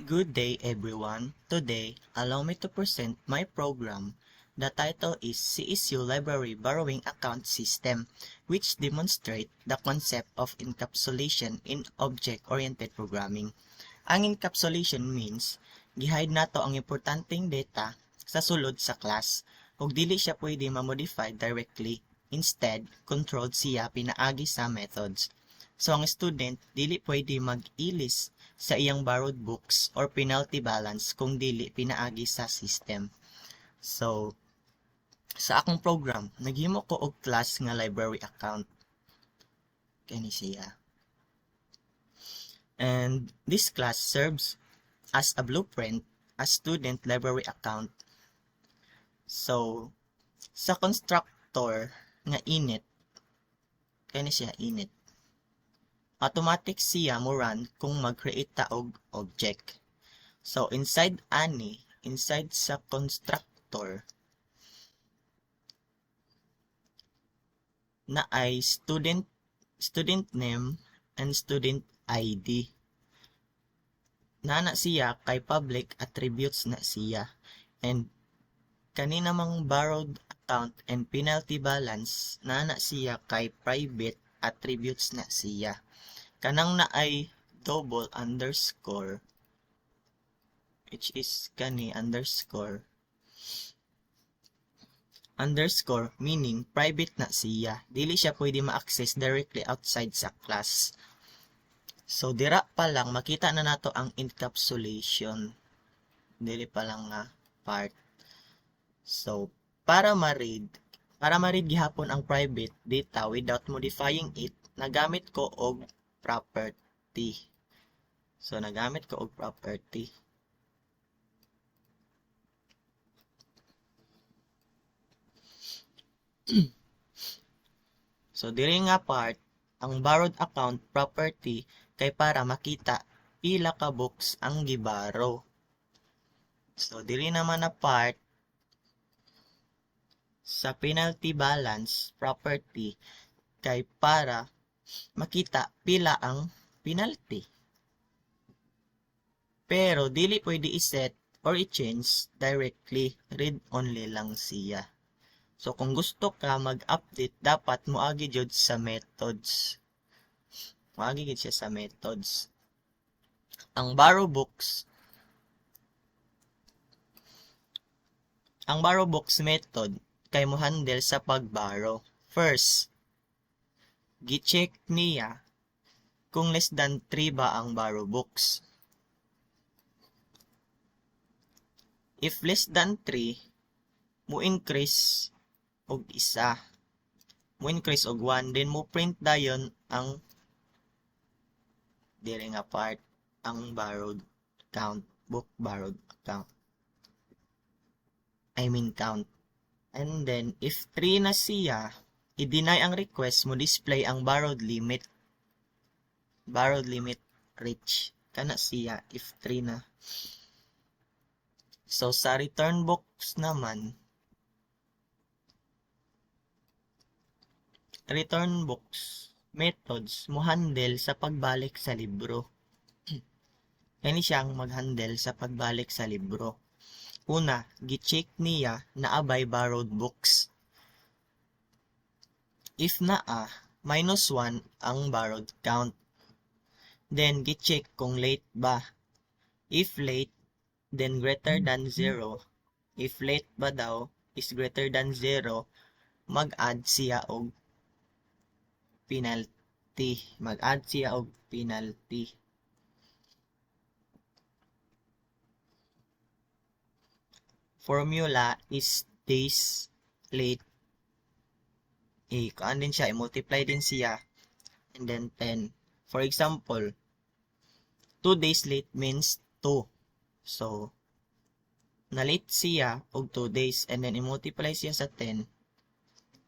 Good day everyone. Today, allow me to present my program. The title is CSU Library Borrowing Account System, which demonstrate the concept of encapsulation in object-oriented programming. Ang encapsulation means, gihide nato ang importanteng data sa sulod sa class, ug dili siya pwede ma-modify directly. Instead, controlled siya pinaagi sa methods. So ang student dili pwede mag-ilis sa iyang borrowed books or penalty balance kung dili pinaagi sa system. So sa akong program, naghimo ko og class nga library account. Kani siya. And this class serves as a blueprint as student library account. So sa constructor nga init, kani siya init. Automatic siya mo run kung mag-create ta og object. So inside sa constructor na ay student name and student ID. Na siya kay public attributes na siya. And kanina mang borrowed account and penalty balance na siya kay private attributes na siya. Kanang na ay double underscore, which is kani underscore meaning private na siya, dili siya pwede ma-access directly outside sa class. So dira pa lang makita na nato ang encapsulation, dili pa lang nga part. So para ma-read gihapon ang private data without modifying it, nagamit ko og property. So nagamit ko og property. So diri nga part, ang borrowed account property kay para makita pila ka books ang giborrow. So diri naman na part sa penalty balance property kay para makita pila ang penalty. Pero dili pwede i-set or i-change directly, read only lang siya. So kung gusto ka mag-update, dapat moagi jud sa methods. Moagi gid siya sa methods. Ang borrow books method kay mo handle sa pag-borrow. First, gi-check niya kung less than 3 ba ang borrow books. If less than 3, mo increase og isa. Mo increase og 1, then mo print dayon ang diri nga part, ang borrowed count, book borrowed account. Count. And then if 3 na siya, i-deny ang request, mo display ang borrowed limit reach. Kana siya if 3 na. So sa return box naman, return box methods mo handle sa pagbalik sa libro. Kani siyang mag-handle sa pagbalik sa libro. Una, gi-check niya na abay borrowed books. If naa, -1 ang borrowed count. Then, gi-check kung late ba. If late, then greater than 0. If late ba daw is greater than 0, mag-add siya og penalty. Formula is days late. Kuan din siya, i-multiply din siya. And then 10. For example, 2 days late means 2. So, na-late siya og 2 days. And then, i-multiply siya sa 10.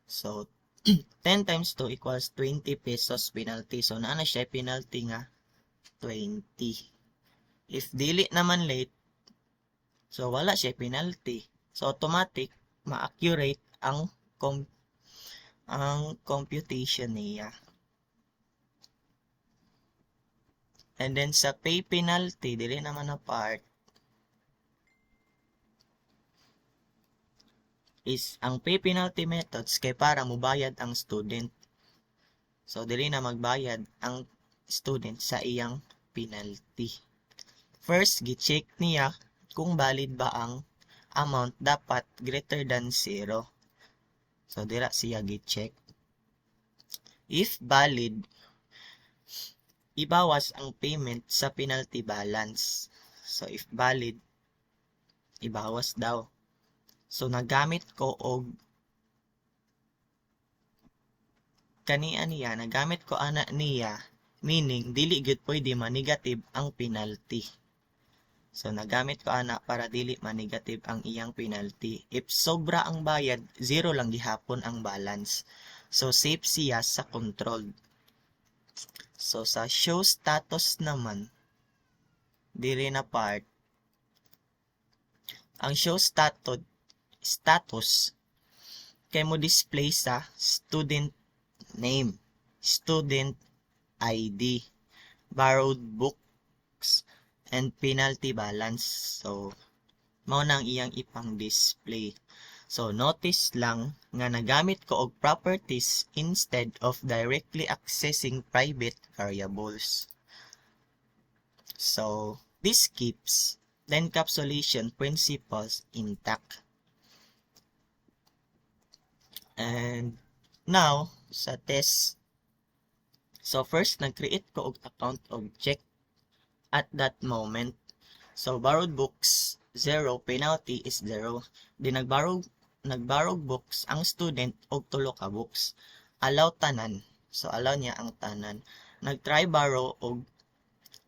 So, 10 times 2 equals 20 pesos penalty. So, naana siya penalty nga 20. If dili naman late, so wala siya penalty. So, automatic, ma-accurate ang computation niya. And then sa pay penalty, dili naman na part, is ang pay penalty methods kay para mubayad ang student. So, dili na magbayad ang student sa iyang penalty. First, gi-check niya kung valid ba ang amount dapat greater than 0. So, dira siya gi-check. If valid, ibawas ang payment sa penalty balance. So, if valid, ibawas daw. So, nagamit ko og nagamit ko ana niya, meaning, dili gud pwede ma-negative ang penalty. So, nagamit ko ana para dili ma-negative ang iyang penalty. If sobra ang bayad, 0 lang gihapon ang balance. So, safe siya sa controlled. So, sa show status naman, dili na part, ang show status kay mo display sa student name, student ID, borrowed books, and penalty balance. So, mao nang iyang ipang display. So, notice lang nga nagamit ko og properties instead of directly accessing private variables. So, this keeps the encapsulation principles intact. And now, sa test, so first, nag-create ko og account object at that moment. So, borrowed books, 0, penalty is 0. Di nagborrowed books ang student og 3 ka books. Allow tanan. So, allow niya ang tanan. Nag-try borrow og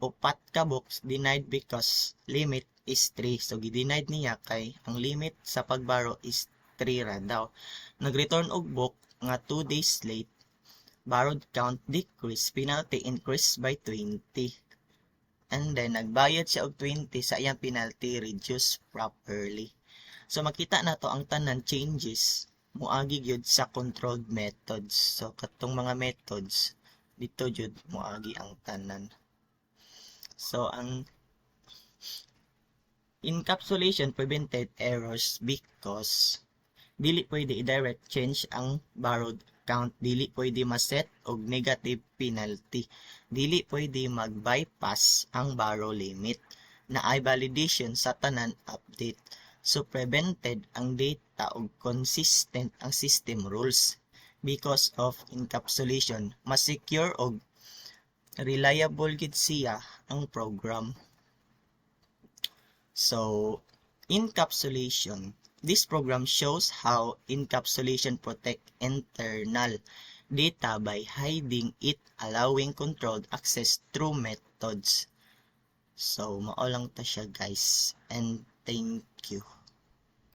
4 ka books, denied because limit is 3. So, gidenied niya kay ang limit sa pagborrow is 3 ra daw. Nag-return og book nga 2 days late. Borrowed count decrease, penalty increase by 20. And then, nagbayad siya og 20 sa iyang penalty, reduce properly. So, makita na to ang tanan changes, muagi gyud sa controlled methods. So, katong mga methods, dito gyud muagi ang tanan. So, ang encapsulation prevented errors because dili pwede i-direct change ang borrowed count, dili pwede ma-set og negative penalty, dili pwede mag-bypass ang borrow limit, na ay validation sa tanan update. So, prevented ang data og consistent ang system rules. Because of encapsulation, mas secure og reliable gid siya ang program. So, encapsulation. This program shows how encapsulation protect internal data by hiding it, allowing controlled access through methods. So, mao lang ta siya guys. And thank you.